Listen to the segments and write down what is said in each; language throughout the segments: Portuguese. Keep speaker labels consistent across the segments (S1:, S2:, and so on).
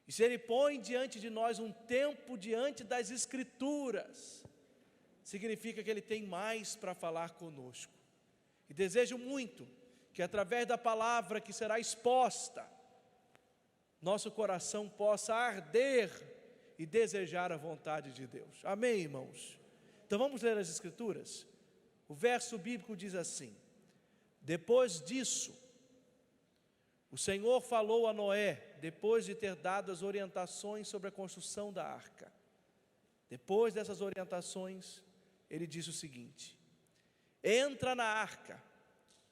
S1: E se Ele põe diante de nós um tempo diante das Escrituras, significa que Ele tem mais para falar conosco. E desejo muito que através da palavra que será exposta, nosso coração possa arder e desejar a vontade de Deus. Amém, irmãos? Então vamos ler as Escrituras. O verso bíblico diz assim: depois disso, o Senhor falou a Noé, depois de ter dado as orientações sobre a construção da arca. Depois dessas orientações, Ele disse o seguinte: entra na arca,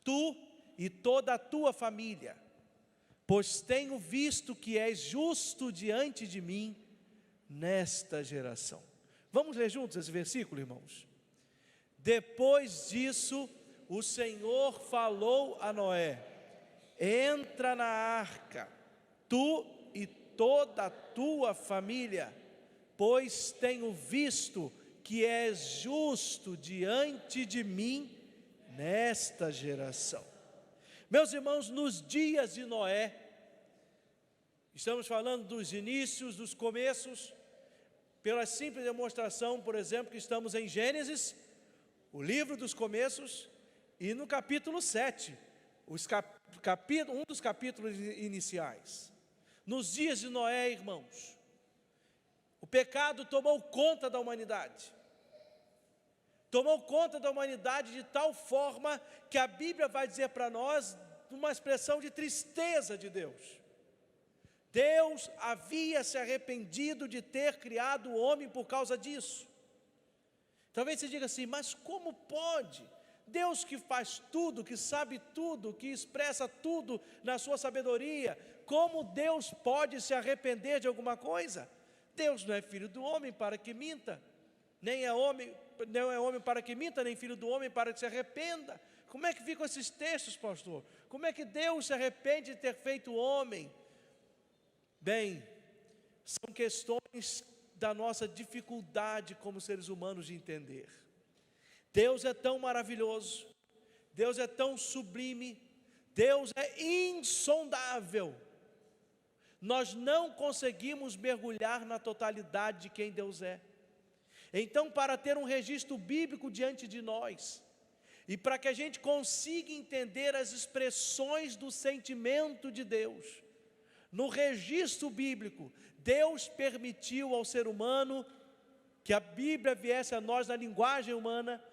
S1: tu e toda a tua família, pois tenho visto que és justo diante de mim nesta geração. Vamos ler juntos esse versículo, irmãos? Depois disso, o Senhor falou a Noé: entra na arca, tu e toda a tua família, pois tenho visto que és justo diante de mim nesta geração. Meus irmãos, nos dias de Noé, estamos falando dos inícios, dos começos, pela simples demonstração, por exemplo, que estamos em Gênesis, o livro dos começos, e no capítulo 7, um dos capítulos iniciais. Nos dias de Noé, irmãos, o pecado tomou conta da humanidade. Tomou conta da humanidade de tal forma que a Bíblia vai dizer para nós uma expressão de tristeza de Deus. Deus havia se arrependido de ter criado o homem por causa disso. Talvez você diga assim: mas como pode? Deus que faz tudo, que sabe tudo, que expressa tudo na sua sabedoria, como Deus pode se arrepender de alguma coisa? Deus não é filho do homem para que minta, nem é homem para que minta, nem filho do homem para que se arrependa. Como é que ficam esses textos, pastor? Como é que Deus se arrepende de ter feito o homem? Bem, são questões da nossa dificuldade como seres humanos de entender. Deus é tão maravilhoso, Deus é tão sublime, Deus é insondável. Nós não conseguimos mergulhar na totalidade de quem Deus é. Então, para ter um registro bíblico diante de nós, e para que a gente consiga entender as expressões do sentimento de Deus, no registro bíblico, Deus permitiu ao ser humano que a Bíblia viesse a nós na linguagem humana,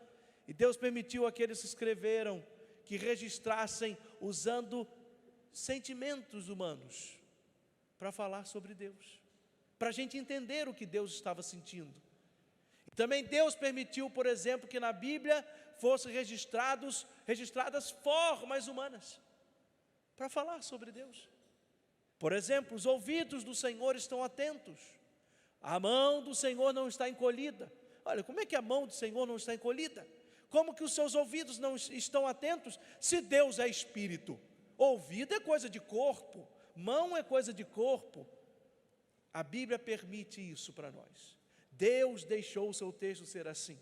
S1: e Deus permitiu àqueles que escreveram que registrassem usando sentimentos humanos para falar sobre Deus, para a gente entender o que Deus estava sentindo. E também Deus permitiu, por exemplo, que na Bíblia fossem registradas formas humanas para falar sobre Deus. Por exemplo, os ouvidos do Senhor estão atentos, a mão do Senhor não está encolhida. Olha, como é que a mão do Senhor não está encolhida? Como que os seus ouvidos não estão atentos? Se Deus é espírito, ouvido é coisa de corpo, mão é coisa de corpo. A Bíblia permite isso para nós. Deus deixou o seu texto ser assim,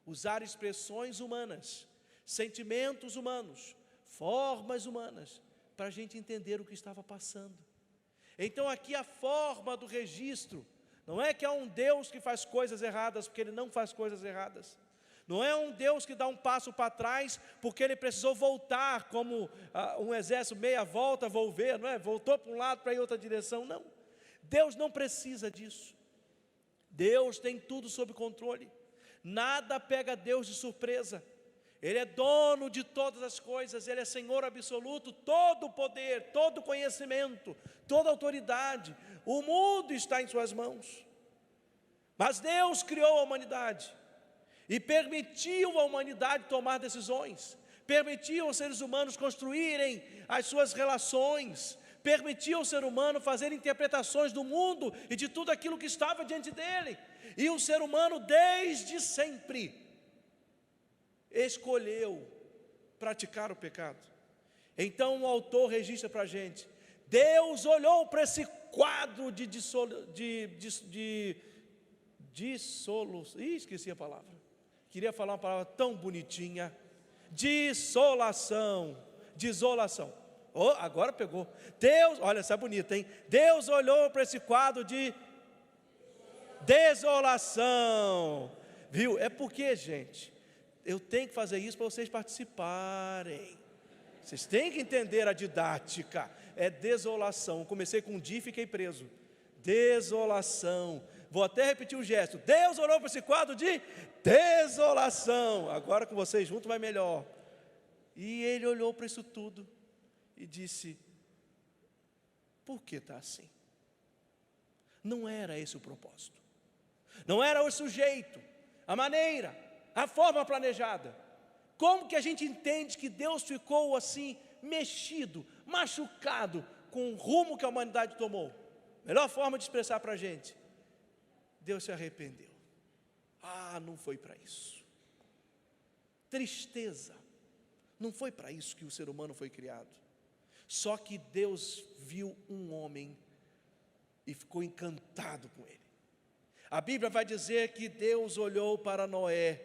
S1: usar expressões humanas, sentimentos humanos, formas humanas, para a gente entender o que estava passando. Então aqui a forma do registro, não é que há um Deus que faz coisas erradas, porque Ele não faz coisas erradas. Não é um Deus que dá um passo para trás, porque Ele precisou voltar, como um exército, meia volta, volver, não é? Voltou para um lado para ir outra direção, não. Deus não precisa disso. Deus tem tudo sob controle. Nada pega Deus de surpresa. Ele é dono de todas as coisas, Ele é Senhor absoluto, todo o poder, todo o conhecimento, toda a autoridade. O mundo está em suas mãos. Mas Deus criou a humanidade e permitiu à humanidade tomar decisões, permitiu aos seres humanos construírem as suas relações, permitiu ao ser humano fazer interpretações do mundo e de tudo aquilo que estava diante dele. E o ser humano desde sempre escolheu praticar o pecado. Então o autor registra para a gente: Deus olhou para esse quadro de dissolução. Esqueci a palavra. Queria falar uma palavra tão bonitinha. Desolação. Oh, agora pegou. Deus, olha, essa é bonita, hein? Deus olhou para esse quadro de desolação. Viu? É porque, gente, eu tenho que fazer isso para vocês participarem. Vocês têm que entender a didática. É desolação. Comecei com D e fiquei preso. Desolação. Vou até repetir o gesto. Deus olhou para esse quadro de desolação. Agora com vocês juntos vai melhor. E ele olhou para isso tudo e disse: por que está assim? Não era esse o propósito. Não era o sujeito, a maneira, a forma planejada. Como que a gente entende que Deus ficou assim, mexido, machucado com o rumo que a humanidade tomou? Melhor forma de expressar para a gente: Deus se arrependeu. Não foi para isso. Tristeza. Não foi para isso que o ser humano foi criado. Só que Deus viu um homem e ficou encantado com ele. A Bíblia vai dizer que Deus olhou para Noé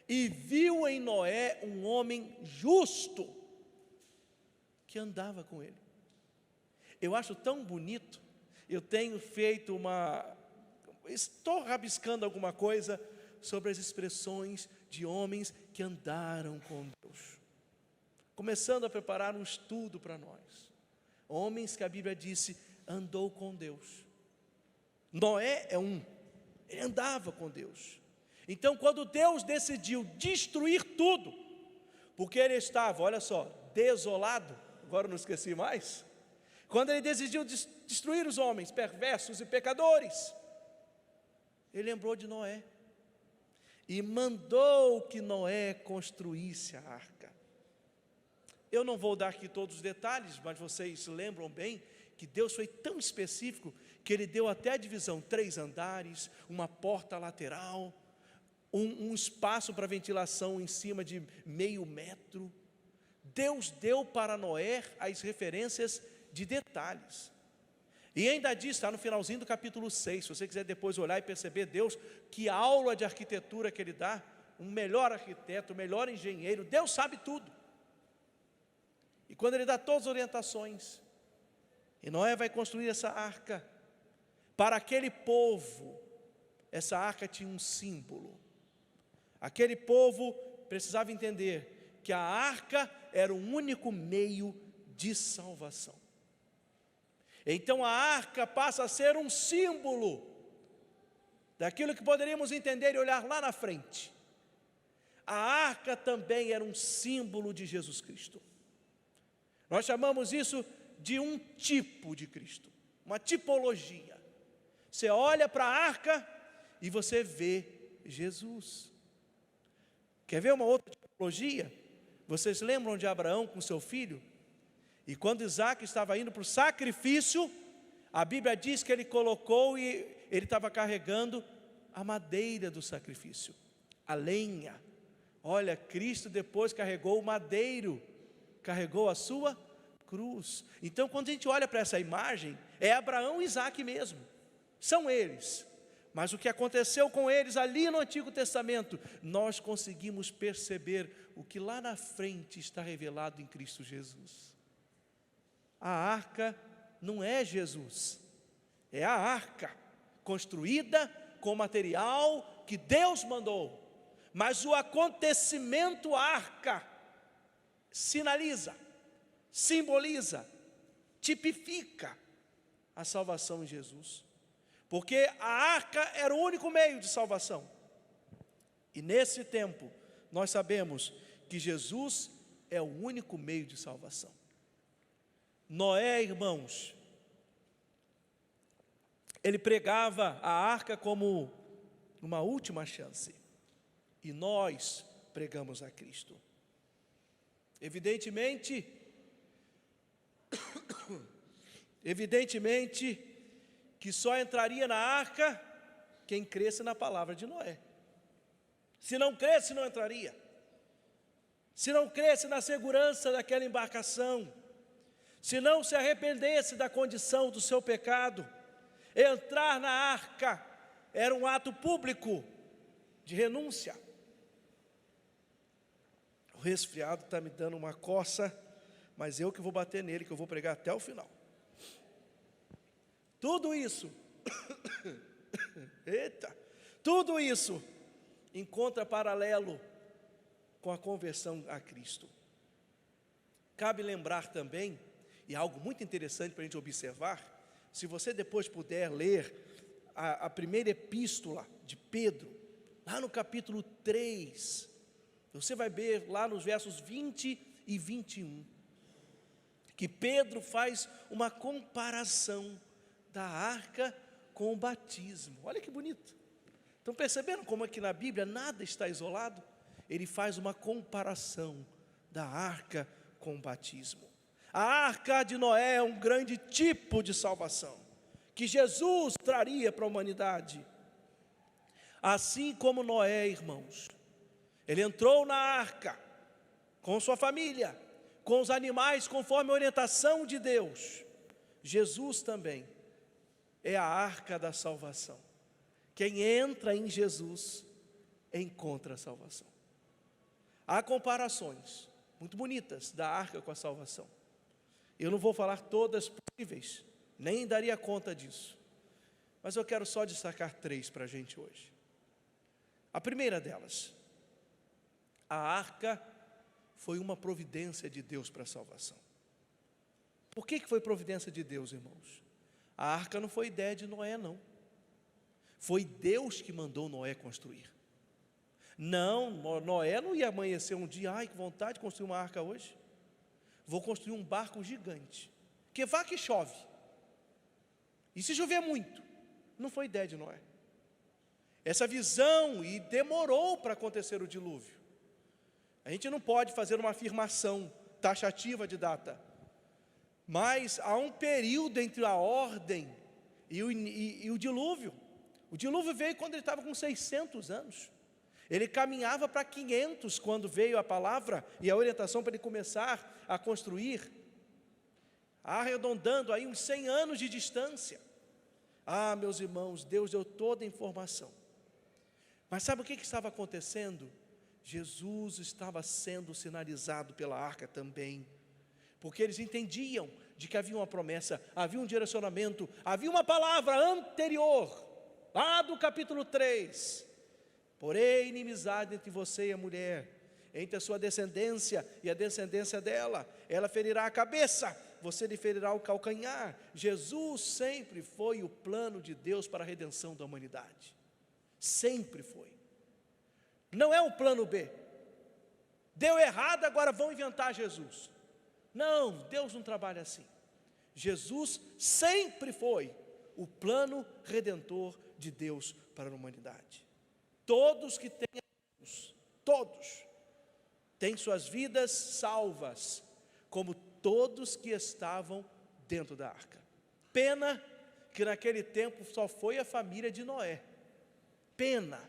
S1: e viu em Noé um homem justo que andava com ele. Eu acho tão bonito. Eu tenho feito estou rabiscando alguma coisa sobre as expressões de homens que andaram com Deus. Começando a preparar um estudo para nós. Homens que a Bíblia disse andou com Deus. Noé é um. Ele andava com Deus. Então, quando Deus decidiu destruir tudo, porque ele estava, olha só, desolado, agora não esqueci mais. Quando ele decidiu destruir os homens perversos e pecadores, ele lembrou de Noé e mandou que Noé construísse a arca. Eu não vou dar aqui todos os detalhes, mas vocês lembram bem que Deus foi tão específico que Ele deu até a divisão, 3 andares, uma porta lateral, um espaço para ventilação em cima de meio metro. Deus deu para Noé as referências de detalhes. E ainda diz, está no finalzinho do capítulo 6, se você quiser depois olhar e perceber Deus, que aula de arquitetura que Ele dá, um melhor arquiteto, um melhor engenheiro, Deus sabe tudo. E quando Ele dá todas as orientações, e Noé vai construir essa arca, para aquele povo, essa arca tinha um símbolo. Aquele povo precisava entender que a arca era o único meio de salvação. Então a arca passa a ser um símbolo daquilo que poderíamos entender e olhar lá na frente. A arca também era um símbolo de Jesus Cristo. Nós chamamos isso de um tipo de Cristo, uma tipologia. Você olha para a arca e você vê Jesus. Quer ver uma outra tipologia? Vocês lembram de Abraão com seu filho? E quando Isaac estava indo para o sacrifício, a Bíblia diz que ele colocou e ele estava carregando a madeira do sacrifício, a lenha. Olha, Cristo depois carregou o madeiro, carregou a sua cruz. Então, quando a gente olha para essa imagem, é Abraão e Isaac mesmo, são eles. Mas o que aconteceu com eles ali no Antigo Testamento, nós conseguimos perceber o que lá na frente está revelado em Cristo Jesus. A arca não é Jesus, é a arca, construída com material que Deus mandou. Mas o acontecimento arca sinaliza, simboliza, tipifica a salvação em Jesus. Porque a arca era o único meio de salvação. E nesse tempo, nós sabemos que Jesus é o único meio de salvação. Noé, irmãos, ele pregava a arca como uma última chance. E nós pregamos a Cristo. Evidentemente que só entraria na arca quem cresce na palavra de Noé. Se não cresce, não entraria. Se não cresce na segurança daquela embarcação, se não se arrependesse da condição do seu pecado, entrar na arca era um ato público de renúncia. O resfriado está me dando uma coça, mas eu que vou bater nele, que eu vou pregar até o final. Tudo isso, tudo isso encontra paralelo com a conversão a Cristo. Cabe lembrar também, e algo muito interessante para a gente observar, se você depois puder ler a primeira epístola de Pedro, lá no capítulo 3, você vai ver lá nos versos 20 e 21, que Pedro faz uma comparação da arca com o batismo. Olha que bonito. Estão percebendo como aqui na Bíblia nada está isolado? Ele faz uma comparação da arca com o batismo. A arca de Noé é um grande tipo de salvação que Jesus traria para a humanidade. Assim como Noé, irmãos, ele entrou na arca com sua família, com os animais, conforme a orientação de Deus. Jesus também é a arca da salvação. Quem entra em Jesus encontra a salvação. Há comparações muito bonitas da arca com a salvação. Eu não vou falar todas possíveis, nem daria conta disso, mas eu quero só destacar 3 para a gente hoje. A primeira delas, a arca foi uma providência de Deus para a salvação. Por que foi providência de Deus, irmãos? A arca não foi ideia de Noé, não. Foi Deus que mandou Noé construir. Não, Noé não ia amanhecer um dia, ai que vontade de construir uma arca hoje. Vou construir um barco gigante, que vá que chove. E se chover muito, não foi ideia de Noé. Essa visão, e demorou para acontecer o dilúvio. A gente não pode fazer uma afirmação taxativa de data, mas há um período entre a ordem e o dilúvio. O dilúvio veio quando ele estava com 600 anos. Ele caminhava para 500 quando veio a palavra e a orientação para ele começar a construir, arredondando aí uns 100 anos de distância. Ah, meus irmãos, Deus deu toda a informação. Mas sabe o que estava acontecendo? Jesus estava sendo sinalizado pela arca também, porque eles entendiam de que havia uma promessa, havia um direcionamento, havia uma palavra anterior, lá do capítulo 3, porém inimizade entre você e a mulher, entre a sua descendência e a descendência dela, ela ferirá a cabeça, você lhe ferirá o calcanhar. Jesus sempre foi o plano de Deus para a redenção da humanidade, sempre foi. Não é o plano B, deu errado, agora vão inventar Jesus. Não, Deus não trabalha assim. Jesus sempre foi o plano redentor de Deus para a humanidade. Todos que têm Jesus, todos, têm suas vidas salvas, como todos que estavam dentro da arca. Pena que naquele tempo só foi a família de Noé. Pena,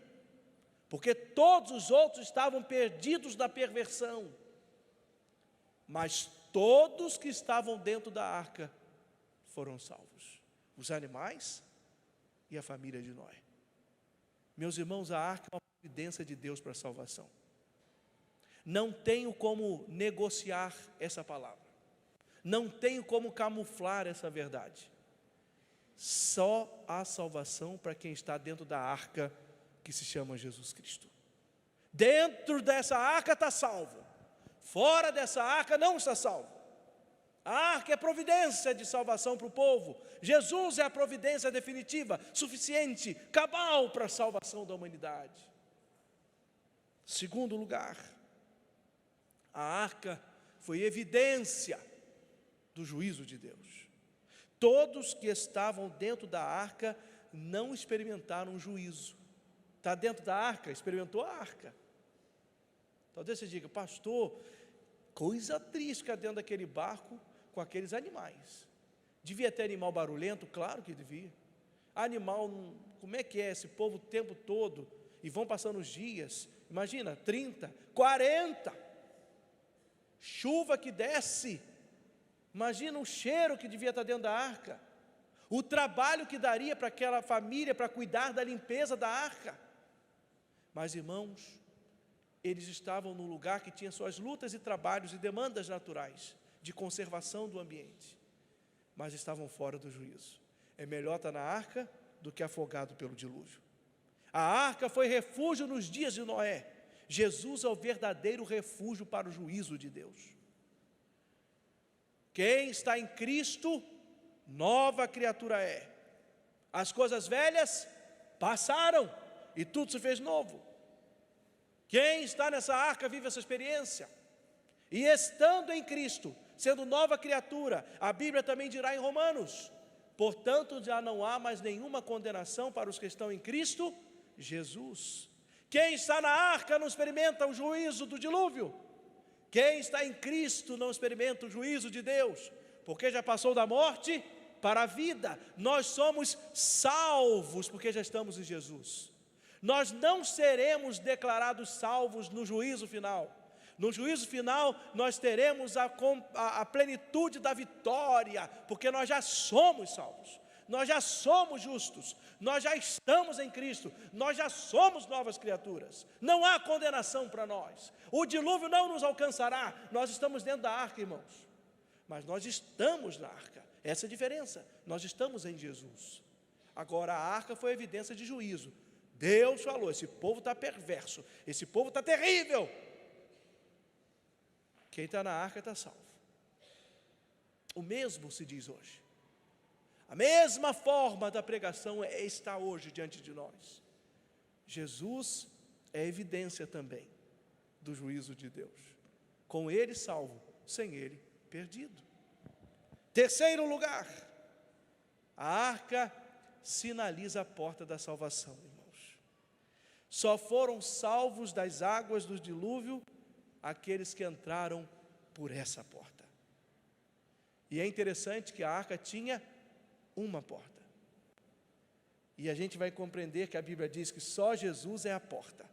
S1: porque todos os outros estavam perdidos na perversão. Mas todos que estavam dentro da arca foram salvos. Os animais e a família de Noé. Meus irmãos, a arca é uma providência de Deus para a salvação. Não tenho como negociar essa palavra. Não tenho como camuflar essa verdade. Só há salvação para quem está dentro da arca que se chama Jesus Cristo. Dentro dessa arca está salvo. Fora dessa arca não está salvo. A arca é providência de salvação para o povo. Jesus é a providência definitiva, suficiente, cabal para a salvação da humanidade. Segundo lugar, a arca foi evidência do juízo de Deus. Todos que estavam dentro da arca não experimentaram o juízo. Está dentro da arca, experimentou a arca. Talvez você diga, pastor, coisa triste ficar dentro daquele barco com aqueles animais. Devia ter animal barulhento? Claro que devia. Animal, como é que é esse povo o tempo todo? E vão passando os dias, imagina, 30, 40, chuva que desce, imagina o cheiro que devia estar dentro da arca, o trabalho que daria para aquela família, para cuidar da limpeza da arca. Mas irmãos, eles estavam num lugar que tinha suas lutas e trabalhos e demandas naturais, de conservação do ambiente, mas estavam fora do juízo. É melhor estar na arca do que afogado pelo dilúvio. A arca foi refúgio nos dias de Noé. Jesus é o verdadeiro refúgio para o juízo de Deus. Quem está em Cristo, nova criatura é. As coisas velhas passaram e tudo se fez novo. Quem está nessa arca vive essa experiência. E estando em Cristo, sendo nova criatura, a Bíblia também dirá em Romanos: portanto já não há mais nenhuma condenação para os que estão em Cristo Jesus. Quem está na arca não experimenta o juízo do dilúvio. Quem está em Cristo não experimenta o juízo de Deus, porque já passou da morte para a vida. Nós somos salvos porque já estamos em Jesus. Nós não seremos declarados salvos no juízo final. No juízo final nós teremos a plenitude da vitória, porque nós já somos salvos, nós já somos justos, nós já estamos em Cristo, nós já somos novas criaturas. Não há condenação para nós. O dilúvio não nos alcançará. Nós estamos dentro da arca, irmãos, mas nós estamos na arca. Essa é a diferença. Nós estamos em Jesus. Agora a arca foi evidência de juízo. Deus falou: esse povo está perverso, esse povo está terrível. Quem está na arca está salvo. O mesmo se diz hoje. A mesma forma da pregação está hoje diante de nós. Jesus é evidência também do juízo de Deus. Com Ele salvo, sem Ele perdido. Terceiro lugar, a arca sinaliza a porta da salvação, irmãos. Só foram salvos das águas do dilúvio aqueles que entraram por essa porta. E é interessante que a arca tinha uma porta. E a gente vai compreender que a Bíblia diz que só Jesus é a porta.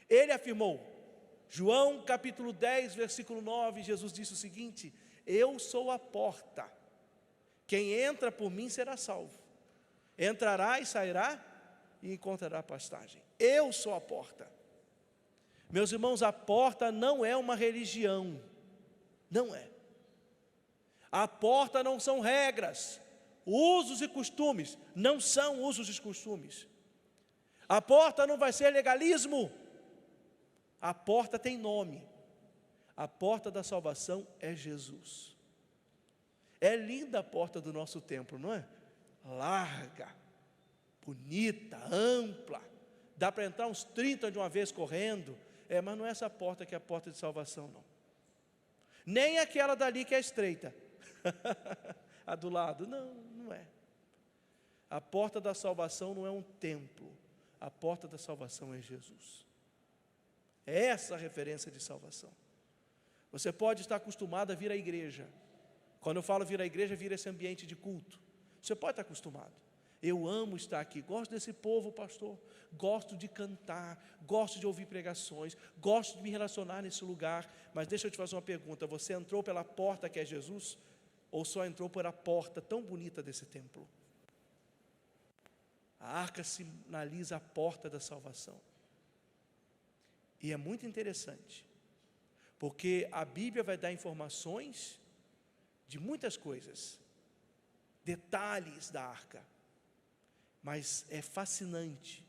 S1: Ele afirmou, João capítulo 10, versículo 9, Jesus disse o seguinte: eu sou a porta, quem entra por mim será salvo, entrará e sairá e encontrará pastagem. Eu sou a porta. Meus irmãos, a porta não é uma religião, não é. A porta não são regras, usos e costumes, não são usos e costumes. A porta não vai ser legalismo. A porta tem nome. A porta da salvação é Jesus. É linda a porta do nosso templo, não é? Larga, bonita, ampla. Dá para entrar uns 30 de uma vez correndo. Mas não é essa porta que é a porta de salvação, não. Nem aquela dali que é estreita. A do lado, não é. A porta da salvação não é um templo. A porta da salvação é Jesus. É essa a referência de salvação. Você pode estar acostumado a vir à igreja. Quando eu falo vir à igreja, vir esse ambiente de culto. Você pode estar acostumado. Eu amo estar aqui, gosto desse povo, pastor, gosto de cantar, gosto de ouvir pregações, gosto de me relacionar nesse lugar, mas deixa eu te fazer uma pergunta: você entrou pela porta que é Jesus, ou só entrou por a porta tão bonita desse templo? A arca sinaliza a porta da salvação, e é muito interessante, porque a Bíblia vai dar informações de muitas coisas, detalhes da arca, mas é fascinante,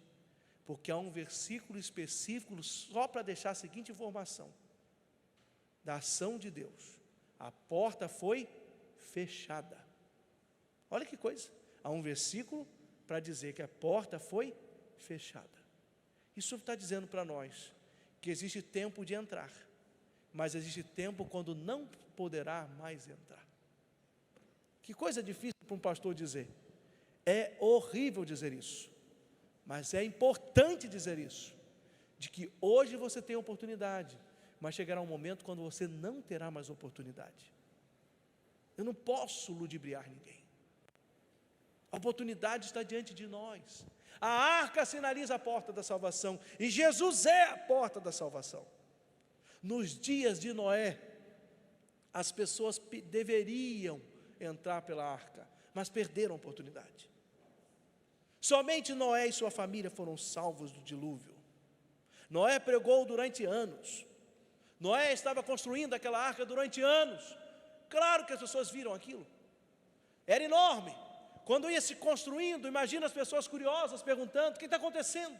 S1: porque há um versículo específico só para deixar a seguinte informação, da ação de Deus: a porta foi fechada. Olha que coisa, há um versículo para dizer que a porta foi fechada. Isso está dizendo para nós que existe tempo de entrar, mas existe tempo quando não poderá mais entrar. Que coisa difícil para um pastor dizer. É horrível dizer isso, mas é importante dizer isso, de que hoje você tem oportunidade, mas chegará um momento quando você não terá mais oportunidade. Eu não posso ludibriar ninguém. A oportunidade está diante de nós. A arca sinaliza a porta da salvação, e Jesus é a porta da salvação. Nos dias de Noé, as pessoas deveriam entrar pela arca, mas perderam a oportunidade. Somente Noé e sua família foram salvos do dilúvio. Noé pregou durante anos. Noé estava construindo aquela arca durante anos, Claro que as pessoas viram aquilo. Era enorme. Quando ia se construindo, imagina as pessoas curiosas perguntando: o que está acontecendo?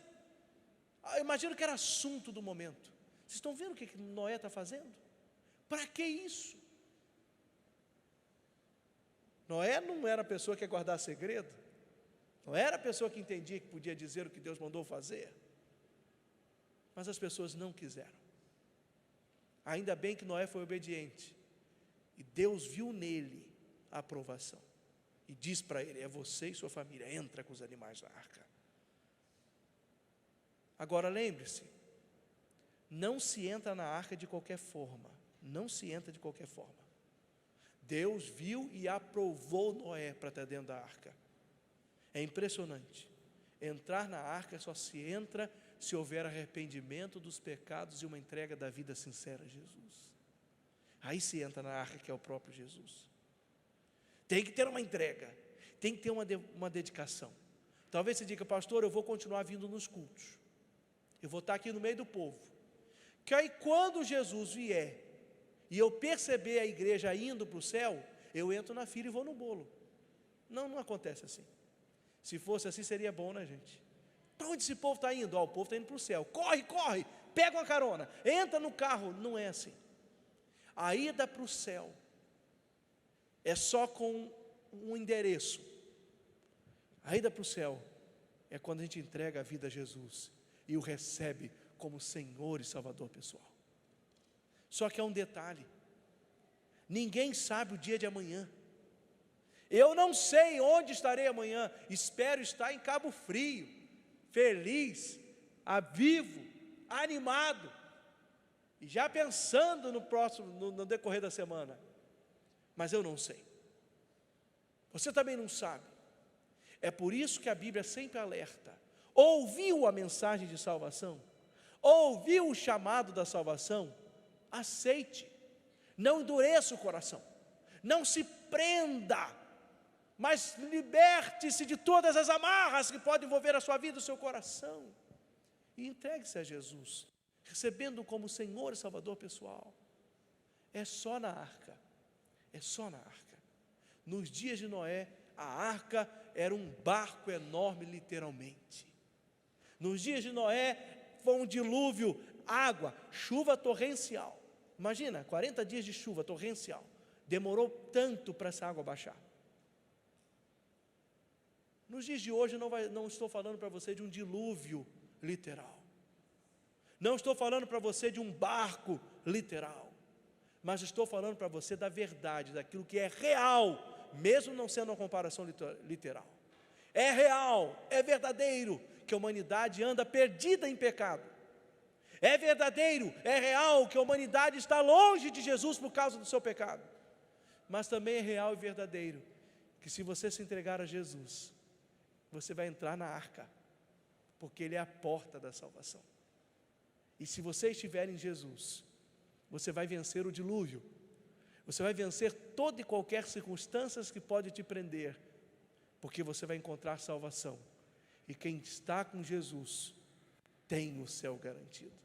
S1: Eu imagino que era assunto do momento. Vocês estão vendo o que Noé está fazendo? Para que isso? Noé não era a pessoa que ia guardar segredo. Não era a pessoa que entendia que podia dizer o que Deus mandou fazer. Mas as pessoas não quiseram. Ainda bem que Noé foi obediente. E Deus viu nele a aprovação. E diz para ele: é você e sua família, entra com os animais na arca. Agora lembre-se, não se entra na arca de qualquer forma. Não se entra de qualquer forma. Deus viu e aprovou Noé para estar dentro da arca. É impressionante. Entrar na arca só se entra se houver arrependimento dos pecados e uma entrega da vida sincera a Jesus. Aí se entra na arca, que é o próprio Jesus. Tem que ter uma entrega, tem que ter uma dedicação. Talvez você diga: pastor, eu vou continuar vindo nos cultos, eu vou estar aqui no meio do povo, que aí quando Jesus vier, e eu perceber a igreja indo para o céu, eu entro na fila e vou no bolo. Não acontece assim. Se fosse assim seria bom, né, gente? Para onde esse povo está indo? O povo está indo para o céu. Corre, pega uma carona, entra no carro. Não é assim. A ida para o céu é só com um endereço. A ida para o céu é quando a gente entrega a vida a Jesus e o recebe como Senhor e Salvador pessoal. Só que há um detalhe: ninguém sabe o dia de amanhã. Eu não sei onde estarei amanhã. Espero estar em Cabo Frio, feliz, vivo, animado, e já pensando no próximo, no decorrer da semana. Mas eu não sei. Você também não sabe. É por isso que a Bíblia sempre alerta: ouviu a mensagem de salvação, ouviu o chamado da salvação, aceite, não endureça o coração, não se prenda, mas liberte-se de todas as amarras que podem envolver a sua vida e o seu coração, e entregue-se a Jesus, recebendo-o como Senhor e Salvador pessoal. É só na arca, é só na arca. Nos dias de Noé, a arca era um barco enorme, literalmente. Nos dias de Noé, foi um dilúvio, água, chuva torrencial. Imagina, 40 dias de chuva torrencial. Demorou tanto para essa água baixar. Nos dias de hoje, não estou falando para você de um dilúvio literal. Não estou falando para você de um barco literal. Mas estou falando para você da verdade, daquilo que é real, mesmo não sendo uma comparação literal. É real, é verdadeiro que a humanidade anda perdida em pecado. É verdadeiro, é real que a humanidade está longe de Jesus por causa do seu pecado. Mas também é real e verdadeiro que se você se entregar a Jesus, você vai entrar na arca, porque Ele é a porta da salvação. E se você estiver em Jesus, você vai vencer o dilúvio, você vai vencer toda e qualquer circunstância que pode te prender, porque você vai encontrar salvação. E quem está com Jesus tem o céu garantido.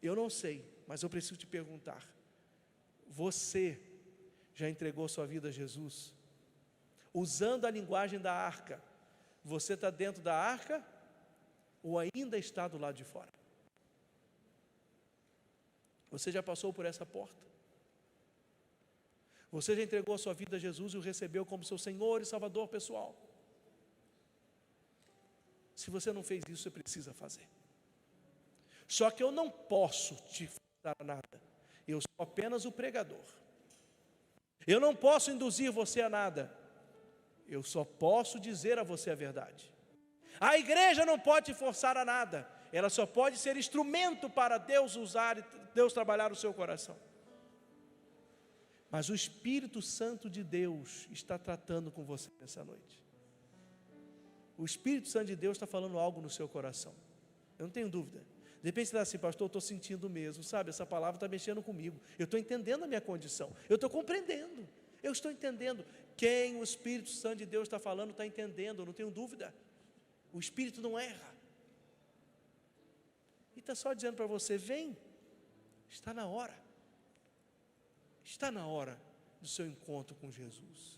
S1: Eu não sei, mas eu preciso te perguntar: você já entregou sua vida a Jesus? Usando a linguagem da arca, você está dentro da arca ou ainda está do lado de fora? Você já passou por essa porta? Você já entregou a sua vida a Jesus e o recebeu como seu Senhor e Salvador pessoal? Se você não fez isso, você precisa fazer. Só que eu não posso te forçar a nada. Eu sou apenas o pregador. Eu não posso induzir você a nada. Eu só posso dizer a você a verdade. A igreja não pode te forçar a nada. Ela só pode ser instrumento para Deus usar e Deus trabalhar o seu coração. Mas o Espírito Santo de Deus está tratando com você nessa noite. O Espírito Santo de Deus está falando algo no seu coração. Eu não tenho dúvida. De repente você está assim: pastor, eu estou sentindo mesmo, sabe? Essa palavra está mexendo comigo. Eu estou entendendo a minha condição. Eu estou compreendendo. Eu estou entendendo. Quem o Espírito Santo de Deus está falando está entendendo, eu não tenho dúvida. O Espírito não erra. E está só dizendo para você: vem, está na hora. Está na hora do seu encontro com Jesus.